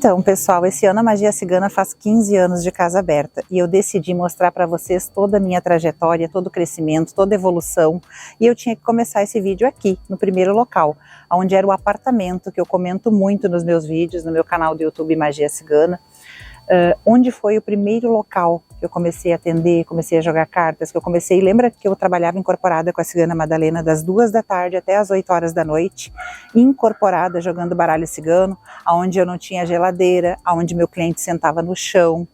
Então, pessoal, esse ano a Magia Cigana faz 15 anos de casa aberta e eu decidi mostrar para vocês toda a minha trajetória, todo o crescimento, toda a evolução, e eu tinha que começar esse vídeo aqui, no primeiro local, onde era o apartamento, que eu comento muito nos meus vídeos, no meu canal do YouTube Magia Cigana, onde foi o primeiro local que eu comecei a atender, comecei a jogar cartas, que eu comecei, lembra que eu trabalhava incorporada com a Cigana Madalena das 2 da tarde até as 8 horas da noite, incorporada jogando baralho cigano, onde eu não tinha geladeira, onde meu cliente sentava no chão,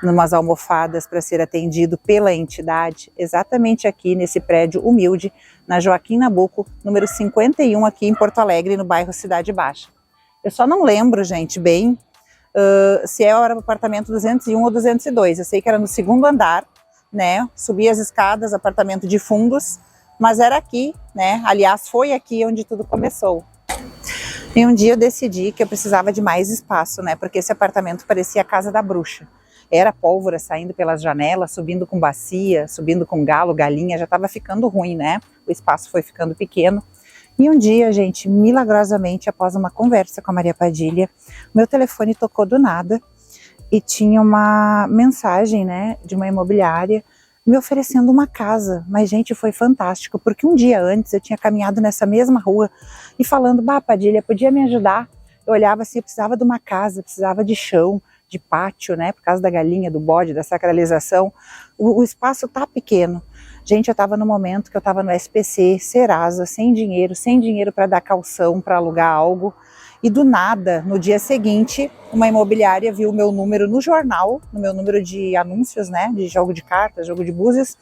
numas almofadas para ser atendido pela entidade, exatamente aqui nesse prédio humilde, na Joaquim Nabuco, número 51 aqui em Porto Alegre, no bairro Cidade Baixa. Eu só não lembro, gente, bem, se era o apartamento 201 ou 202, eu sei que era no segundo andar, né, subi as escadas, apartamento de fundos, mas era aqui, né, aliás foi aqui onde tudo começou. E um dia eu decidi que eu precisava de mais espaço, né, porque esse apartamento parecia a casa da bruxa, era pólvora saindo pelas janelas, subindo com bacia, subindo com galo, galinha, já estava ficando ruim, né, o espaço foi ficando pequeno. E um dia, gente, milagrosamente, após uma conversa com a Maria Padilha, meu telefone tocou do nada e tinha uma mensagem, né, de uma imobiliária me oferecendo uma casa. Mas, gente, foi fantástico, porque um dia antes eu tinha caminhado nessa mesma rua e falando, bah, Padilha, podia me ajudar? Eu olhava assim, eu precisava de uma casa, precisava de chão, de pátio, né, por causa da galinha, do bode, da sacralização. O espaço tá pequeno. Gente, eu estava no momento que eu estava no SPC, Serasa, sem dinheiro para dar calção, para alugar algo. E do nada, no dia seguinte, uma imobiliária viu o meu número no jornal, no meu número de anúncios, né, de jogo de cartas, jogo de búzios.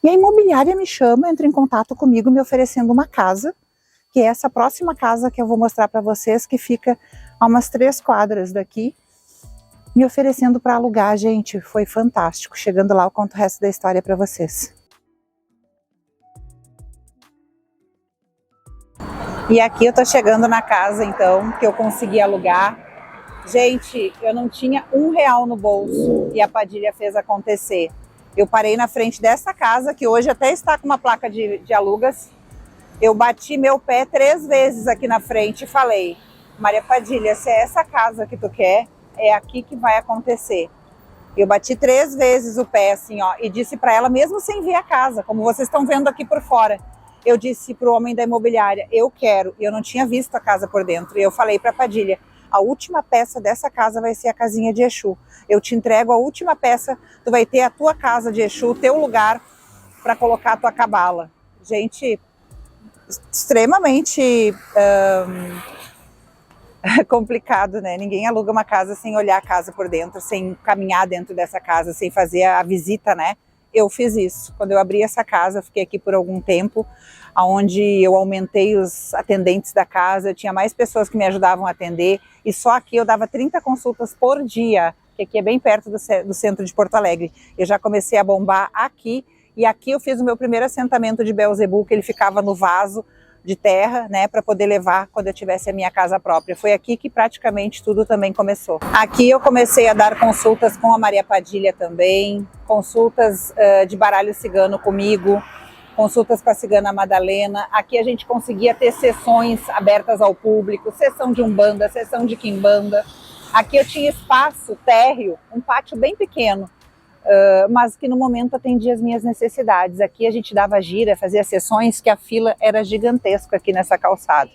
E a imobiliária me chama, entra em contato comigo, me oferecendo uma casa, que é essa próxima casa que eu vou mostrar para vocês, que fica a umas 3 quadras daqui, me oferecendo para alugar. Gente, foi fantástico. Chegando lá, eu conto o resto da história para vocês. E aqui eu tô chegando na casa, então, que eu consegui alugar. Gente, eu não tinha R$1 no bolso e a Padilha fez acontecer. Eu parei na frente dessa casa, que hoje até está com uma placa de alugas. Eu bati meu pé 3 vezes aqui na frente e falei, Maria Padilha, se é essa casa que tu quer, é aqui que vai acontecer. Eu bati 3 vezes o pé, assim, ó, e disse para ela, mesmo sem ver a casa, como vocês estão vendo aqui por fora, eu disse para o homem da imobiliária, eu quero, e eu não tinha visto a casa por dentro, e eu falei para a Padilha, a última peça dessa casa vai ser a casinha de Exu, eu te entrego a última peça, tu vai ter a tua casa de Exu, o teu lugar para colocar a tua cabala. Gente, extremamente complicado, né? Ninguém aluga uma casa sem olhar a casa por dentro, sem caminhar dentro dessa casa, sem fazer a visita, né? Eu fiz isso. Quando eu abri essa casa, eu fiquei aqui por algum tempo, onde eu aumentei os atendentes da casa, tinha mais pessoas que me ajudavam a atender, e só aqui eu dava 30 consultas por dia, que aqui é bem perto do centro de Porto Alegre. Eu já comecei a bombar aqui, e aqui eu fiz o meu primeiro assentamento de Beelzebub, que ele ficava no vaso de terra, né, para poder levar quando eu tivesse a minha casa própria. Foi aqui que praticamente tudo também começou. Aqui eu comecei a dar consultas com a Maria Padilha também, consultas de baralho cigano comigo, consultas com a Cigana Madalena. Aqui a gente conseguia ter sessões abertas ao público, sessão de umbanda, sessão de quimbanda. Aqui eu tinha espaço térreo, um pátio bem pequeno, mas que no momento atendia as minhas necessidades. Aqui a gente dava gira, fazia sessões que a fila era gigantesca aqui nessa calçada.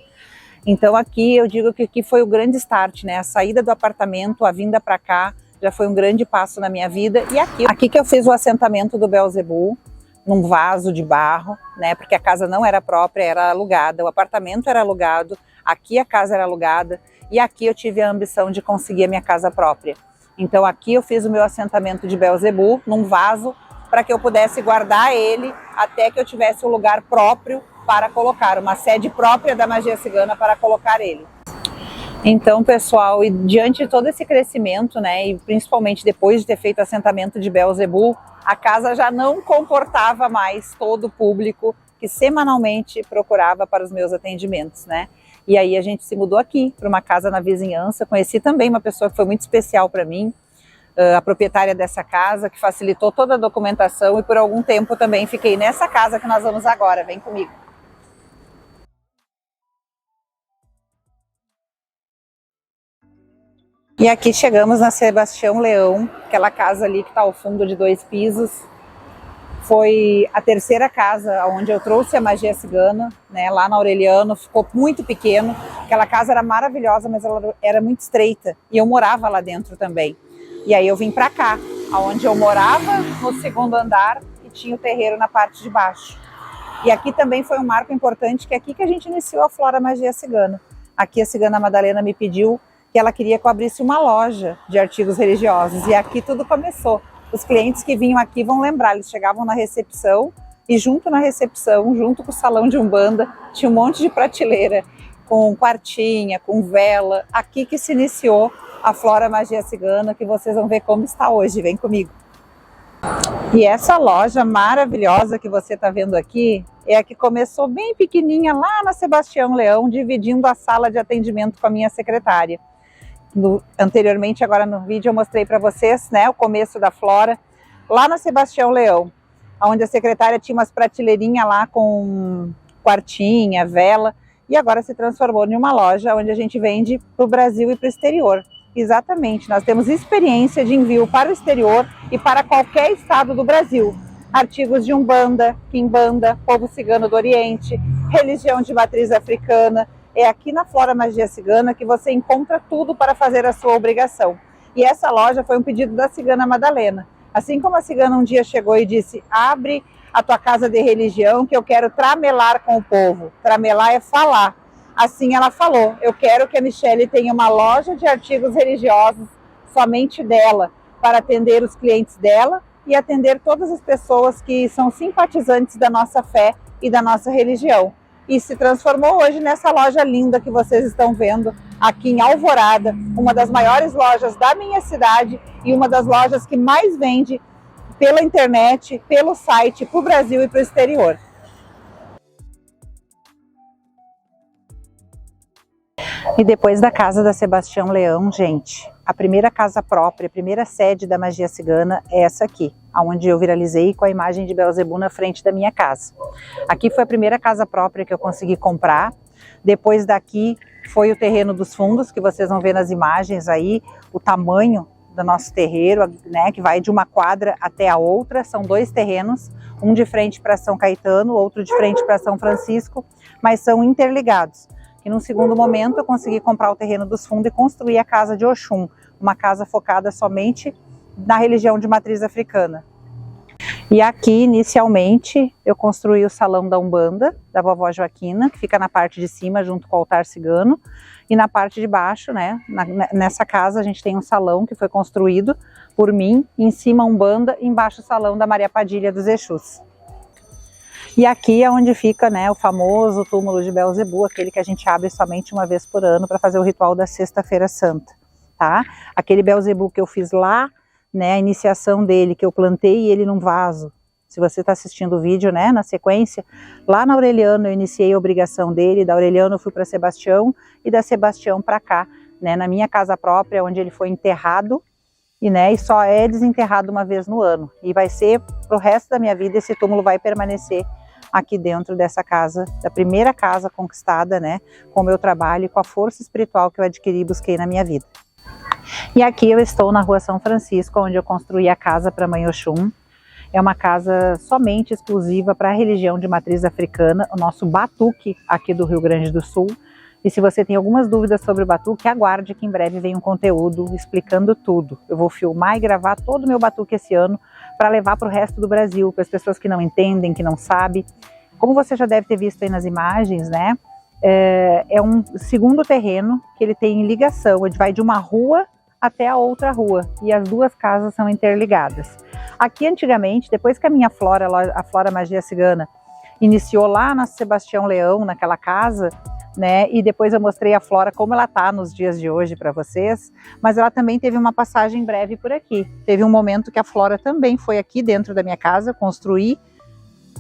Então aqui eu digo que aqui foi o grande start, né? A saída do apartamento, a vinda para cá, já foi um grande passo na minha vida. E aqui que eu fiz o assentamento do Beelzebub, num vaso de barro, né? Porque a casa não era própria, era alugada, o apartamento era alugado, aqui a casa era alugada, e aqui eu tive a ambição de conseguir a minha casa própria. Então aqui eu fiz o meu assentamento de Beelzebub num vaso para que eu pudesse guardar ele até que eu tivesse um lugar próprio para colocar, uma sede própria da Magia Cigana para colocar ele. Então, pessoal, e diante de todo esse crescimento, né, e principalmente depois de ter feito o assentamento de Beelzebub, a casa já não comportava mais todo o público que semanalmente procurava para os meus atendimentos, né? E aí a gente se mudou aqui para uma casa na vizinhança. Conheci também uma pessoa que foi muito especial para mim, a proprietária dessa casa, que facilitou toda a documentação, e por algum tempo também fiquei nessa casa que nós vamos agora. Vem comigo. E aqui chegamos na Sebastião Leão, aquela casa ali que está ao fundo de 2 pisos. Foi a terceira casa onde eu trouxe a magia cigana, né? Lá na Aureliano, ficou muito pequeno. Aquela casa era maravilhosa, mas ela era muito estreita e eu morava lá dentro também. E aí eu vim para cá, onde eu morava no 2º andar e tinha o terreiro na parte de baixo. E aqui também foi um marco importante, que é aqui que a gente iniciou a Flora Magia Cigana. Aqui a cigana Madalena me pediu que ela queria que eu abrisse uma loja de artigos religiosos, e aqui tudo começou. Os clientes que vinham aqui vão lembrar, eles chegavam na recepção e junto na recepção, junto com o salão de Umbanda, tinha um monte de prateleira com quartinha, com vela. Aqui que se iniciou a Flora Magia Cigana, que vocês vão ver como está hoje. Vem comigo. E essa loja maravilhosa que você está vendo aqui é a que começou bem pequenininha lá na Sebastião Leão, dividindo a sala de atendimento com a minha secretária. Anteriormente, agora no vídeo, eu mostrei para vocês, né, o começo da Flora, lá na Sebastião Leão, onde a secretária tinha umas prateleirinhas lá com quartinha, vela, e agora se transformou em uma loja onde a gente vende para o Brasil e para o exterior. Exatamente, nós temos experiência de envio para o exterior e para qualquer estado do Brasil. Artigos de Umbanda, Quimbanda, povo cigano do Oriente, religião de matriz africana. É aqui na Flora Magia Cigana que você encontra tudo para fazer a sua obrigação. E essa loja foi um pedido da cigana Madalena. Assim como a cigana um dia chegou e disse: abre a tua casa de religião que eu quero tramelar com o povo. Tramelar é falar. Assim ela falou: eu quero que a Michele tenha uma loja de artigos religiosos somente dela, para atender os clientes dela e atender todas as pessoas que são simpatizantes da nossa fé e da nossa religião. E se transformou hoje nessa loja linda que vocês estão vendo aqui em Alvorada, uma das maiores lojas da minha cidade e uma das lojas que mais vende pela internet, pelo site, para o Brasil e para o exterior. E depois da casa da Sebastião Leão, gente, a primeira casa própria, a primeira sede da magia cigana é essa aqui, onde eu viralizei com a imagem de Belzebu na frente da minha casa. Aqui foi a primeira casa própria que eu consegui comprar. Depois daqui foi o terreno dos fundos, que vocês vão ver nas imagens aí, o tamanho do nosso terreiro, né, que vai de uma quadra até a outra. São 2 terrenos, um de frente para São Caetano, outro de frente para São Francisco, mas são interligados. E num segundo momento eu consegui comprar o terreno dos fundos e construir a casa de Oxum, uma casa focada somente na religião de matriz africana. E aqui, inicialmente, eu construí o salão da Umbanda, da vovó Joaquina, que fica na parte de cima, junto com o altar cigano, e na parte de baixo, né, nessa casa a gente tem um salão que foi construído por mim, em cima Umbanda, e embaixo o salão da Maria Padilha dos Exus. E aqui é onde fica, né, o famoso túmulo de Belzebu, aquele que a gente abre somente uma vez por ano para fazer o ritual da Sexta-feira Santa, tá? Aquele Belzebu que eu fiz lá, né, a iniciação dele, que eu plantei ele num vaso. Se você está assistindo o vídeo, né, na sequência, lá na Aureliano eu iniciei a obrigação dele, da Aureliano eu fui para Sebastião e da Sebastião para cá, né, na minha casa própria, onde ele foi enterrado, e só é desenterrado uma vez no ano. E vai ser pro resto da minha vida, esse túmulo vai permanecer aqui dentro dessa casa, da primeira casa conquistada, né, com o meu trabalho e com a força espiritual que eu adquiri e busquei na minha vida. E aqui eu estou na Rua São Francisco, onde eu construí a casa para Mãe Oxum. É uma casa somente exclusiva para a religião de matriz africana, o nosso batuque aqui do Rio Grande do Sul. E se você tem algumas dúvidas sobre o batuque, aguarde que em breve vem um conteúdo explicando tudo. Eu vou filmar e gravar todo o meu batuque esse ano para levar para o resto do Brasil, para as pessoas que não entendem, que não sabem. Como você já deve ter visto aí nas imagens, né? É um segundo terreno que ele tem ligação, ele vai de uma rua até a outra rua e as 2 casas são interligadas. Aqui antigamente, depois que a minha Flora, a Flora Magia Cigana, iniciou lá na Sebastião Leão, naquela casa, né? E depois eu mostrei a Flora como ela tá nos dias de hoje para vocês, mas ela também teve uma passagem breve por aqui. Teve um momento que a Flora também foi aqui dentro da minha casa, construir,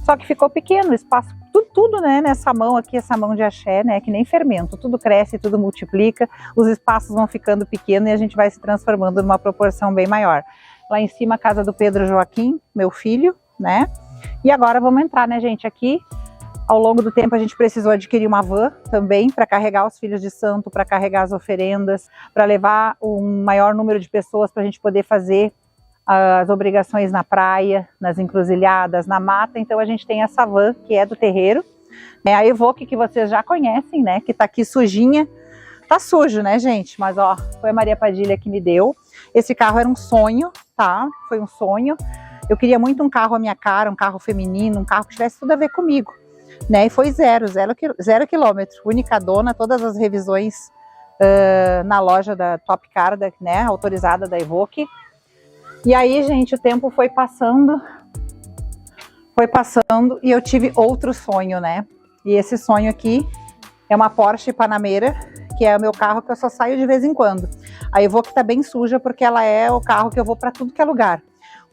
só que ficou pequeno o espaço, tudo, né, nessa mão aqui, essa mão de axé, né, que nem fermento, tudo cresce, tudo multiplica, os espaços vão ficando pequenos e a gente vai se transformando numa proporção bem maior. Lá em cima a casa do Pedro Joaquim, meu filho, né, e agora vamos entrar, né, gente, aqui Ao longo do tempo a gente precisou adquirir uma van também para carregar os filhos de santo, para carregar as oferendas, para levar um maior número de pessoas para a gente poder fazer as obrigações na praia, nas encruzilhadas, na mata. Então a gente tem essa van que é do terreiro, né? A Evoque, que vocês já conhecem, né? Que tá aqui sujinha. Tá sujo, né, gente? Mas ó, foi a Maria Padilha que me deu. Esse carro era um sonho, tá? Foi um sonho. Eu queria muito um carro à minha cara, um carro feminino, um carro que tivesse tudo a ver comigo, né? E foi zero quilômetro. Única dona, todas as revisões na loja da Top Car, né? Autorizada da Evoque. E aí, gente, o tempo foi passando e eu tive outro sonho, né? E esse sonho aqui é uma Porsche Panamera, que é o meu carro que eu só saio de vez em quando. A Evoque tá bem suja porque ela é o carro que eu vou para tudo que é lugar.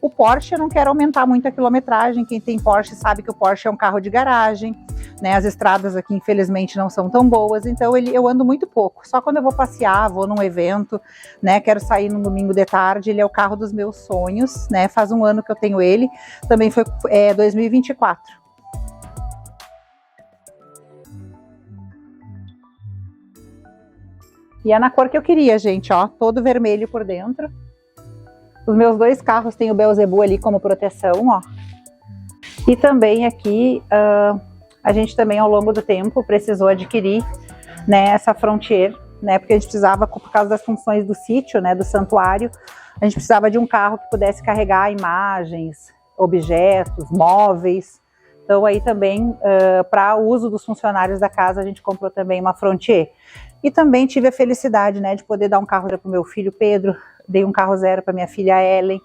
O Porsche eu não quero aumentar muito a quilometragem. Quem tem Porsche sabe que o Porsche é um carro de garagem, né? As estradas aqui infelizmente não são tão boas, então eu ando muito pouco. Só quando eu vou passear, vou num evento, né? Quero sair no domingo de tarde. Ele é o carro dos meus sonhos, né? Faz um ano que eu tenho ele. Também foi 2024. E é na cor que eu queria, gente, ó, todo vermelho por dentro. Os meus dois carros têm o Beelzebub ali como proteção, ó. E também aqui, a gente também ao longo do tempo precisou adquirir, né, essa Frontier, né, porque a gente precisava, por causa das funções do sítio, né, do santuário, a gente precisava de um carro que pudesse carregar imagens, objetos, móveis. Então aí também, para o uso dos funcionários da casa, a gente comprou também uma Frontier. E também tive a felicidade, né, de poder dar um carro para o meu filho Pedro, dei um carro zero para minha filha Ellen.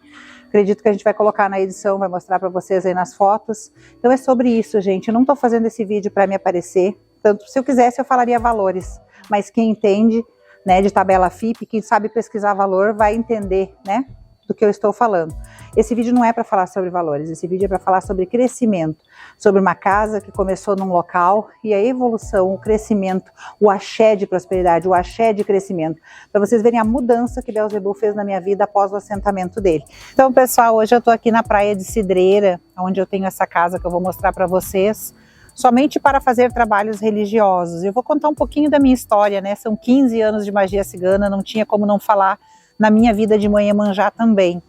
Acredito que a gente vai colocar na edição, vai mostrar para vocês aí nas fotos. Então é sobre isso, gente. Eu não estou fazendo esse vídeo para me aparecer. Tanto se eu quisesse eu falaria valores, mas quem entende, né, de tabela FIPE, quem sabe pesquisar valor vai entender, né, do que eu estou falando. Esse vídeo não é para falar sobre valores, esse vídeo é para falar sobre crescimento, sobre uma casa que começou num local e a evolução, o crescimento, o axé de prosperidade, o axé de crescimento, para vocês verem a mudança que Beelzebub fez na minha vida após o assentamento dele. Então, pessoal, hoje eu estou aqui na praia de Cidreira, onde eu tenho essa casa que eu vou mostrar para vocês, somente para fazer trabalhos religiosos. Eu vou contar um pouquinho da minha história, né? São 15 anos de magia cigana, não tinha como não falar na minha vida de mãe Iemanjá também.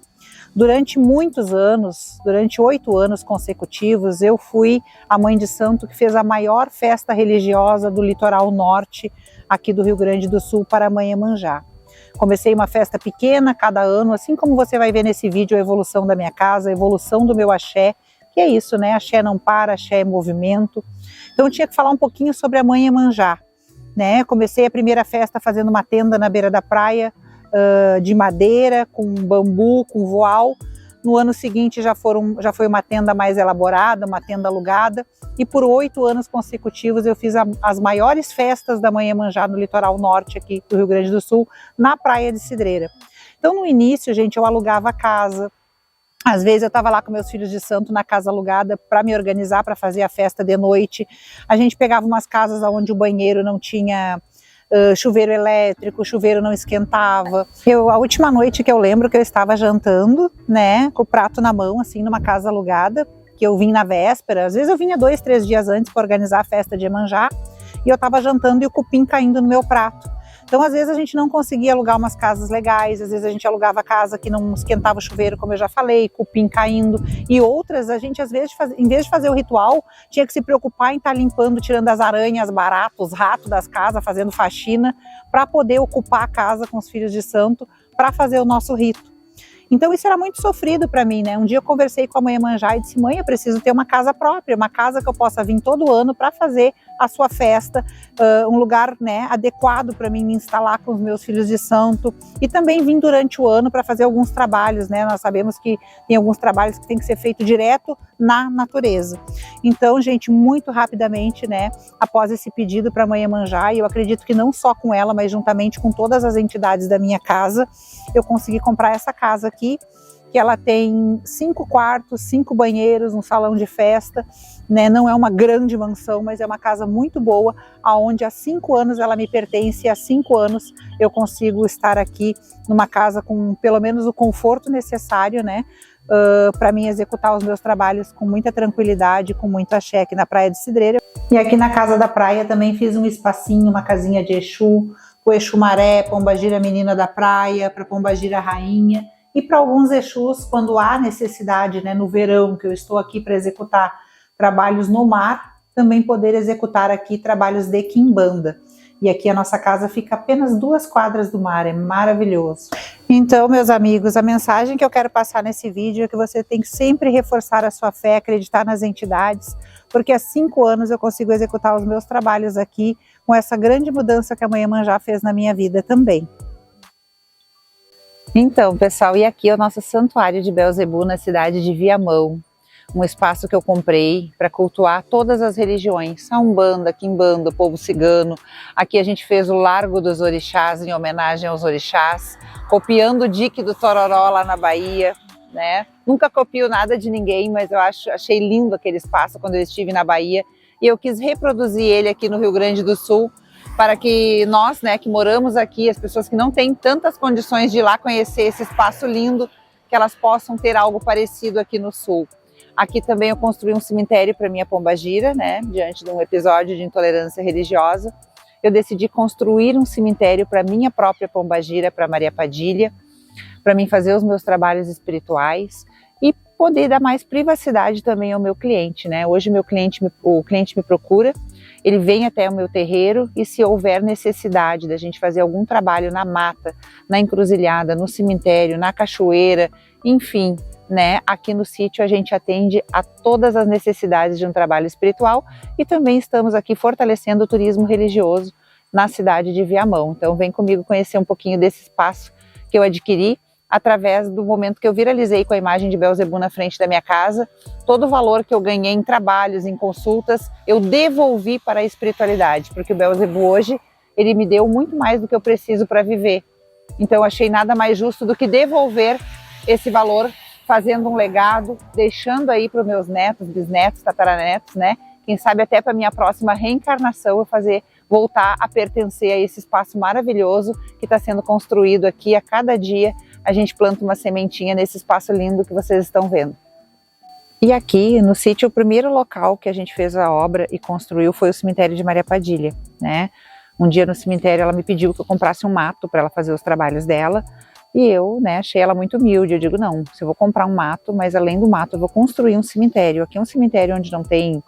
Durante muitos anos, durante 8 anos consecutivos, eu fui a mãe de santo que fez a maior festa religiosa do litoral norte, aqui do Rio Grande do Sul, para a mãe Iemanjá. Comecei uma festa pequena cada ano, assim como você vai ver nesse vídeo a evolução da minha casa, a evolução do meu axé, que é isso, né? Axé não para, axé é movimento. Então eu tinha que falar um pouquinho sobre a mãe Iemanjá, né? Comecei a primeira festa fazendo uma tenda na beira da praia, de madeira, com bambu, com voal. No ano seguinte já foi uma tenda mais elaborada, uma tenda alugada, e por 8 anos consecutivos eu fiz as maiores festas da mãe Iemanjá no litoral norte aqui do Rio Grande do Sul, na praia de Cidreira. Então no início, gente, eu alugava a casa. Às vezes eu estava lá com meus filhos de santo na casa alugada para me organizar para fazer a festa de noite. A gente pegava umas casas onde o banheiro não tinha chuveiro elétrico, o chuveiro não esquentava. A última noite que eu lembro que eu estava jantando, né, com o prato na mão, assim, numa casa alugada, que eu vim na véspera. Às vezes eu vinha 2, 3 dias antes para organizar a festa de Iemanjá, e eu estava jantando e o cupim caindo no meu prato. Então, às vezes a gente não conseguia alugar umas casas legais, às vezes a gente alugava casa que não esquentava o chuveiro, como eu já falei, cupim caindo, e outras a gente, às vezes, em vez de fazer o ritual, tinha que se preocupar em estar limpando, tirando as aranhas, baratas, os ratos das casas, fazendo faxina, para poder ocupar a casa com os filhos de santo, para fazer o nosso rito. Então isso era muito sofrido para mim, né? Um dia eu conversei com a mãe Iemanjá e disse: mãe, eu preciso ter uma casa própria, uma casa que eu possa vir todo ano para fazer a sua festa, um lugar, né, adequado para mim me instalar com os meus filhos de santo, e também vim durante o ano para fazer alguns trabalhos, né? Nós sabemos que tem alguns trabalhos que tem que ser feito direto na natureza. Então, gente, muito rapidamente, né, após esse pedido para a mãe Iemanjá, e eu acredito que não só com ela, mas juntamente com todas as entidades da minha casa, eu consegui comprar essa casa aqui, que ela tem 5 quartos, 5 banheiros, um salão de festa, né? Não é uma grande mansão, mas é uma casa muito boa, aonde há 5 anos ela me pertence, e há 5 anos eu consigo estar aqui numa casa com pelo menos o conforto necessário, né? Para mim executar os meus trabalhos com muita tranquilidade, com muito axé aqui na praia de Cidreira. E aqui na Casa da Praia também fiz um espacinho, uma casinha de Exu, o Exu Maré, Pombagira Menina da Praia, para Pombagira Rainha, e para alguns Exus, quando há necessidade, né, no verão, que eu estou aqui para executar trabalhos no mar, também poder executar aqui trabalhos de quimbanda. E aqui a nossa casa fica apenas 2 quadras do mar, é maravilhoso. Então, meus amigos, a mensagem que eu quero passar nesse vídeo é que você tem que sempre reforçar a sua fé, acreditar nas entidades, porque há 5 anos eu consigo executar os meus trabalhos aqui com essa grande mudança que a Mãe Iemanjá fez na minha vida também. Então, pessoal, e aqui é o nosso santuário de Belzebu na cidade de Viamão. Um espaço que eu comprei para cultuar todas as religiões, a Umbanda, Quimbanda, o povo cigano. Aqui a gente fez o Largo dos Orixás em homenagem aos orixás, copiando o dique do Tororó lá na Bahia, né? Nunca copio nada de ninguém, mas eu achei lindo aquele espaço quando eu estive na Bahia e eu quis reproduzir ele aqui no Rio Grande do Sul para que nós, né, que moramos aqui, as pessoas que não têm tantas condições de ir lá conhecer esse espaço lindo, que elas possam ter algo parecido aqui no Sul. Aqui também eu construí um cemitério para minha pombagira, né? Diante de um episódio de intolerância religiosa. Eu decidi construir um cemitério para minha própria pombagira, para Maria Padilha, para mim fazer os meus trabalhos espirituais e poder dar mais privacidade também ao meu cliente, né? Hoje o cliente me procura, ele vem até o meu terreiro e se houver necessidade da gente fazer algum trabalho na mata, na encruzilhada, no cemitério, na cachoeira, enfim, né? Aqui no sítio a gente atende a todas as necessidades de um trabalho espiritual e também estamos aqui fortalecendo o turismo religioso na cidade de Viamão. Então vem comigo conhecer um pouquinho desse espaço que eu adquiri através do momento que eu viralizei com a imagem de Belzebu na frente da minha casa. Todo o valor que eu ganhei em trabalhos, em consultas, eu devolvi para a espiritualidade, porque o Belzebu hoje, ele me deu muito mais do que eu preciso para viver. Então eu achei nada mais justo do que devolver esse valor, fazendo um legado, deixando aí para os meus netos, bisnetos, tataranetos, né? Quem sabe até para a minha próxima reencarnação eu voltar a pertencer a esse espaço maravilhoso que está sendo construído aqui. A cada dia a gente planta uma sementinha nesse espaço lindo que vocês estão vendo. E aqui no sítio, o primeiro local que a gente fez a obra e construiu foi o cemitério de Maria Padilha, né? Um dia no cemitério ela me pediu que eu comprasse um mato para ela fazer os trabalhos dela. E eu, né, achei ela muito humilde. Eu digo, não, se eu vou comprar um mato, mas além do mato eu vou construir um cemitério. Aqui é um cemitério onde não tem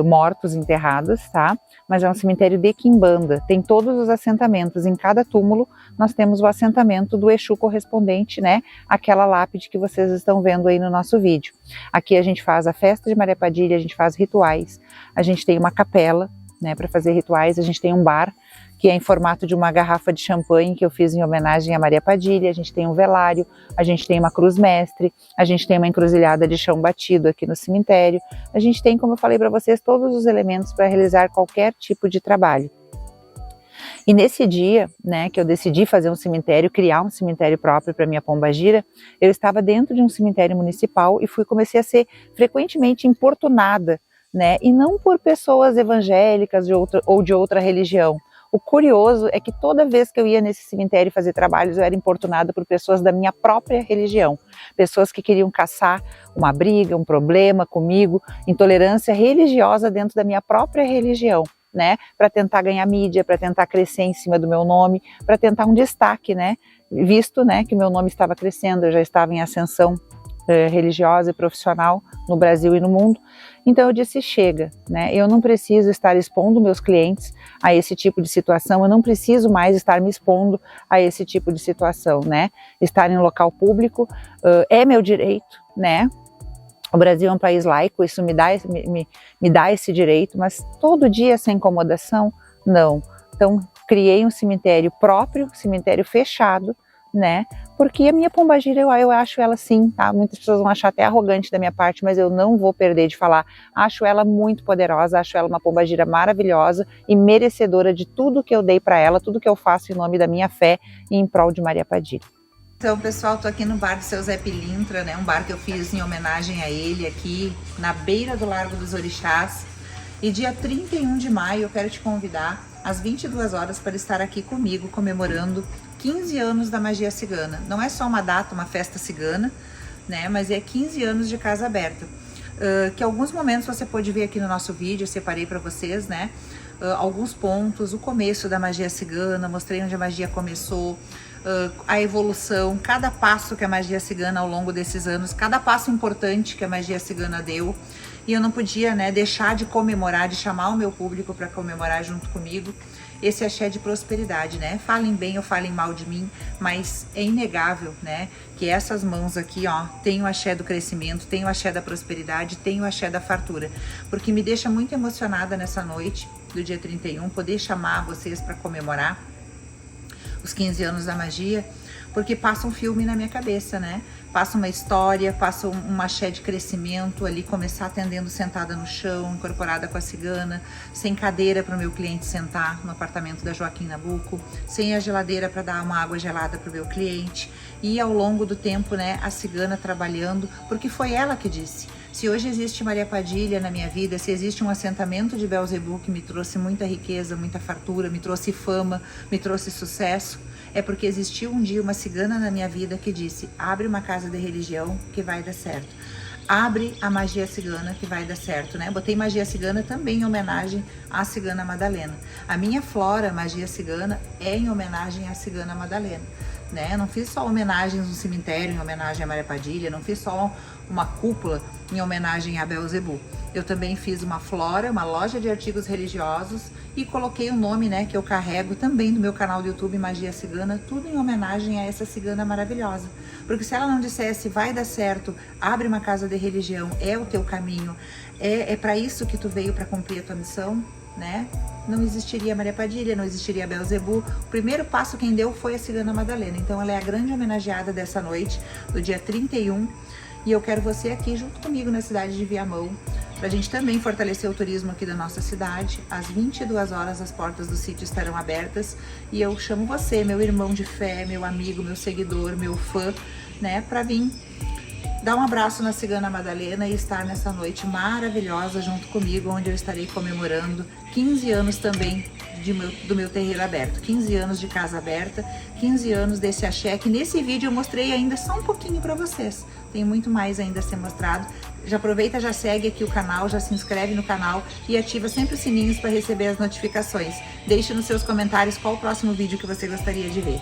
mortos enterrados, tá? Mas é um cemitério de quimbanda. Tem todos os assentamentos. Em cada túmulo nós temos o assentamento do Exu correspondente, né? Aquela lápide que vocês estão vendo aí no nosso vídeo. Aqui a gente faz a festa de Maria Padilha, a gente faz rituais, a gente tem uma capela, né, para fazer rituais, a gente tem um bar que é em formato de uma garrafa de champanhe que eu fiz em homenagem a Maria Padilha, a gente tem um velário, a gente tem uma cruz mestre, a gente tem uma encruzilhada de chão batido aqui no cemitério, a gente tem, como eu falei para vocês, todos os elementos para realizar qualquer tipo de trabalho. E nesse dia, né, que eu decidi fazer um cemitério, criar um cemitério próprio para minha pombagira, eu estava dentro de um cemitério municipal e comecei a ser frequentemente importunada, né, e não por pessoas evangélicas ou de outra religião. O curioso é que toda vez que eu ia nesse cemitério fazer trabalhos, eu era importunada por pessoas da minha própria religião. Pessoas que queriam caçar uma briga, um problema comigo, intolerância religiosa dentro da minha própria religião, né? Para tentar ganhar mídia, para tentar crescer em cima do meu nome, para tentar um destaque, né? Visto, né, que o meu nome estava crescendo, eu já estava em ascensão religiosa e profissional no Brasil e no mundo. Então eu disse, chega, né? Eu não preciso estar expondo meus clientes a esse tipo de situação, eu não preciso mais estar me expondo a esse tipo de situação, né? Estar em um local público é meu direito, né? O Brasil é um país laico, isso me dá esse direito, mas todo dia essa incomodação, não. Então criei um cemitério próprio, cemitério fechado, né? Porque a minha pombagira, eu acho ela sim, tá? Muitas pessoas vão achar até arrogante da minha parte, mas eu não vou perder de falar. Acho ela muito poderosa, acho ela uma pombagira maravilhosa e merecedora de tudo que eu dei para ela, tudo que eu faço em nome da minha fé e em prol de Maria Padilha. Então, pessoal, tô aqui no bar do seu Zé Pilintra, né? Um bar que eu fiz em homenagem a ele aqui na beira do Largo dos Orixás. E dia 31 de maio eu quero te convidar às 22 horas para estar aqui comigo comemorando 15 anos da magia cigana. Não é só uma data, uma festa cigana, né? Mas é 15 anos de casa aberta. que alguns momentos você pode ver aqui no nosso vídeo, eu separei para vocês, né? Alguns pontos, o começo da magia cigana, mostrei onde a magia começou, a evolução, cada passo que a magia cigana ao longo desses anos, cada passo importante que a magia cigana deu. E eu não podia, né, deixar de comemorar, de chamar o meu público para comemorar junto comigo esse axé de prosperidade, né? Falem bem ou falem mal de mim, mas é inegável, né, que essas mãos aqui, ó, tem o axé do crescimento, tem o axé da prosperidade, tem o axé da fartura, porque me deixa muito emocionada nessa noite do dia 31, poder chamar vocês para comemorar os 15 anos da magia, porque passa um filme na minha cabeça, né? Passa uma história, passa um axé de crescimento ali, começar atendendo sentada no chão, incorporada com a cigana, sem cadeira para o meu cliente sentar no apartamento da Joaquim Nabuco, sem a geladeira para dar uma água gelada para o meu cliente. E ao longo do tempo, né, a cigana trabalhando, porque foi ela que disse. Se hoje existe Maria Padilha na minha vida, se existe um assentamento de Belzebu que me trouxe muita riqueza, muita fartura, me trouxe fama, me trouxe sucesso, é porque existiu um dia uma cigana na minha vida que disse: abre uma casa de religião que vai dar certo. Abre a magia cigana que vai dar certo, né? Botei magia cigana também em homenagem à cigana Madalena. A minha flora magia cigana é em homenagem à cigana Madalena, né? Não fiz só homenagens no cemitério em homenagem a Maria Padilha, não fiz só uma cúpula em homenagem a Belzebu. Eu também fiz uma flora, uma loja de artigos religiosos e coloquei o nome, né, que eu carrego também do meu canal do YouTube Magia Cigana, tudo em homenagem a essa cigana maravilhosa. Porque se ela não dissesse vai dar certo, abre uma casa de religião, é o teu caminho, é para isso que tu veio para cumprir a tua missão, né? Não existiria Maria Padilha, não existiria Belzebu. O primeiro passo quem deu foi a cigana Madalena. Então ela é a grande homenageada dessa noite, do dia 31. E eu quero você aqui junto comigo na cidade de Viamão, para a gente também fortalecer o turismo aqui da nossa cidade. Às 22 horas as portas do sítio estarão abertas e eu chamo você, meu irmão de fé, meu amigo, meu seguidor, meu fã, né, para vir dar um abraço na cigana Madalena e estar nessa noite maravilhosa junto comigo, onde eu estarei comemorando 15 anos também do meu terreiro aberto, 15 anos de casa aberta, 15 anos desse axé, que nesse vídeo eu mostrei ainda só um pouquinho para vocês. Tem muito mais ainda a ser mostrado. Já aproveita, já segue aqui o canal, já se inscreve no canal e ativa sempre os sininhos para receber as notificações. Deixe nos seus comentários qual o próximo vídeo que você gostaria de ver.